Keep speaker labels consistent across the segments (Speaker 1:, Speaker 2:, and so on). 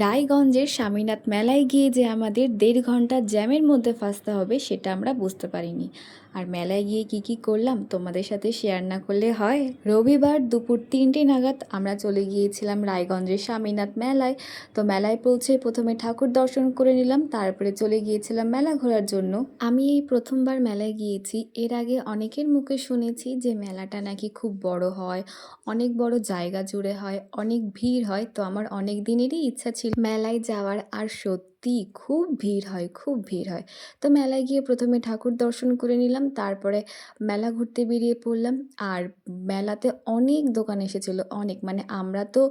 Speaker 1: রায়গঞ্জের স্বামীনাথ মেলায় গিয়ে যে আমাদের 1.5 ঘন্টা জ্যামের মধ্যে ফাঁসতে হবে সেটা আমরা বুঝতে পারিনি। আর মেলায় গিয়ে কি করলাম তোমাদের সাথে শেয়ার না করলে হয়। রবিবার দুপুর 3টে নাগাদ আমরা চলে গিয়েছিলাম রায়গঞ্জের স্বামীনাথ মেলায়। তো মেলায় পৌঁছে প্রথমে ঠাকুর দর্শন করে নিলাম, তারপরে চলে গিয়েছিলাম মেলা ঘোরার জন্য। আমি এই প্রথমবার মেলায় গিয়েছি। এর আগে অনেকের মুখে শুনেছি যে মেলাটা নাকি খুব বড় হয়, অনেক বড় জায়গা জুড়ে হয়, অনেক ভিড় হয়। তো আমার অনেক দিনেরই ইচ্ছা ছিল মেলায় যাওয়ার, আর সত্যি খুব ভিড় হয়, খুব ভিড় হয়। তো মেলায় গিয়ে প্রথমে ঠাকুর দর্শন করে নিলাম, তারপরে মেলা ঘুরতে বেরিয়ে পড়লাম। আর মেলাতে অনেক দোকান এসেছিল, অনেক, মানে আমরা তো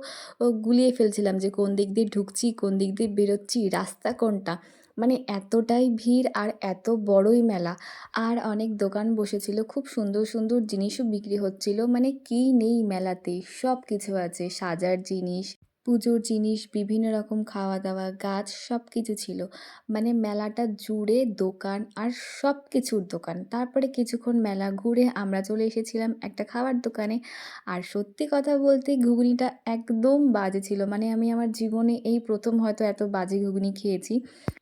Speaker 1: গুলিয়ে ফেলছিলাম যে কোন দিক দিয়ে ঢুকছি, কোন দিক দিয়ে বেরোচ্ছি, রাস্তা কোনটা, মানে এতটাই ভিড় আর এত বড়ই মেলা। আর অনেক দোকান বসেছিল, খুব সুন্দর সুন্দর জিনিসও বিক্রি হচ্ছিল, মানে কী নেই মেলাতে, সব কিছু আছে, সাজার জিনিস, পুজোর জিনিস, বিভিন্ন রকম খাওয়া দাওয়া, গাছ, সব কিছু ছিল। মানে মেলাটা জুড়ে দোকান আর সব কিছুর দোকান। তারপরে কিছুক্ষণ মেলা ঘুরে আমরা চলে এসেছিলাম একটা খাবার দোকানে। আর সত্যি কথা বলতে ঘুগনিটা একদম বাজে ছিল, মানে আমি আমার জীবনে এই প্রথম হয়তো এত বাজে ঘুগনি খেয়েছি।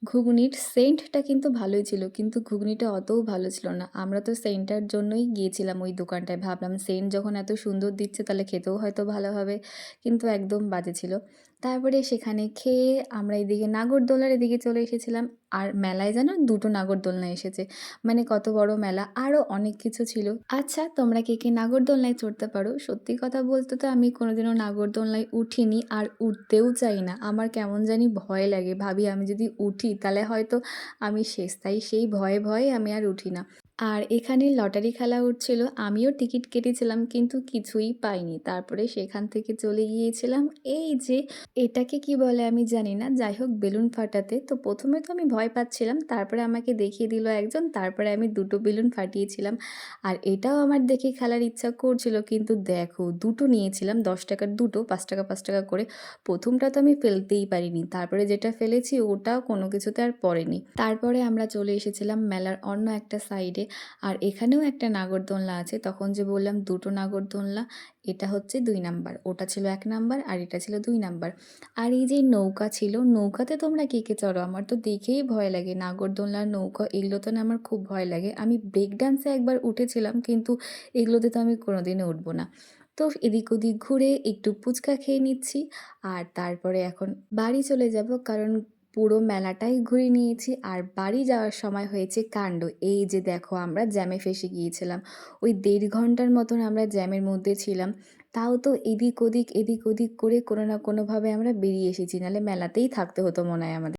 Speaker 1: ঘুগনির সেন্টটা কিন্তু ভালোই ছিল, কিন্তু ঘুগনিটা অতও ভালো ছিল না। আমরা তো সেন্টটার জন্যই গিয়েছিলাম ওই দোকানটায়, ভাবলাম সেন্ট যখন এত সুন্দর দিচ্ছে তাহলে খেতেও হয়তো ভালো হবে, কিন্তু একদম বাজে ছিল। তারপরে সেখানে খেয়ে আমরা এদিকে নাগরদোলার এদিকে চলে এসেছিলাম। আর মেলায় যেন 2টো নাগরদোলনা এসেছে, মানে কত বড় মেলা, আরও অনেক কিছু ছিল। আচ্ছা, তোমরা কে নাগরদোলনায় চড়তে পারো? সত্যি কথা বলতে তো আমি কোনোদিনও নাগরদোলনায় উঠিনি, আর উঠতেও চাই না। আমার কেমন জানি ভয় লাগে, ভাবি আমি যদি উঠি তাহলে হয়তো আমি শেষ, তাই সেই ভয়ে ভয়ে আমি আর উঠি না। আর এখানে লটারি খেলা উঠছিল, আমিও টিকিট কেটেছিলাম কিন্তু কিছুই পাইনি। তারপরে সেখান থেকে চলে গিয়েছিলাম এই যে, এটাকে কি বলে আমি জানি না, যাই হোক বেলুন ফাটাতে। তো প্রথমে তো আমি ভয় পাচ্ছিলাম, তারপরে আমাকে দেখিয়ে দিল একজন, তারপরে আমি 2টো বেলুন ফাটিয়েছিলাম। আর এটাও আমার দেখে খেলার ইচ্ছা করছিল, কিন্তু দেখো 2টো নিয়েছিলাম, 10 টাকার 2টো, 5 টাকা 5 টাকা করে। প্রথমটা তো আমি ফেলতেই পারিনি, তারপরে যেটা ফেলেছি ওটাও কোনো কিছুতে আর পড়েনি। তারপরে আমরা চলে এসেছিলাম মেলার অন্য একটা সাইডে। আর এখানেও একটা নাগরদোলনা আছে, তখন যে বললাম 2টো নাগরদোলনা, এটা হচ্ছে 2 নাম্বার, ওটা ছিল 1 নাম্বার আর এটা ছিল 2 নাম্বার। আর এই যে নৌকা ছিল, নৌকাতে তোমরা কে চড়ো? আমার তো দেখেই ভয় লাগে, নাগরদোলনা, নৌকা, এগুলোতে না আমার খুব ভয় লাগে। আমি ব্রেক ডান্সে একবার উঠেছিলাম, কিন্তু এগুলোতে তো আমি কোনোদিনও উঠবো না। তো এদিক ওদিক ঘুরে একটু ফুচকা খেয়ে নিচ্ছি। আর তারপরে এখন বাড়ি চলে যাব, কারণ পুরো মেলাটাই ঘুরে নিয়েছি। আর বাড়ি যাওয়ার সময় হয়েছে কাণ্ড, এই যে দেখো আমরা জ্যামে ফেসে গিয়েছিলাম। ওই 1.5 ঘন্টার মতন আমরা জ্যামের মধ্যে ছিলাম। তাও তো এদিক ওদিক করে কোনো না কোনোভাবে আমরা বেরিয়ে এসেছি, নাহলে মেলাতেই থাকতে হতো মনে হয় আমাদের।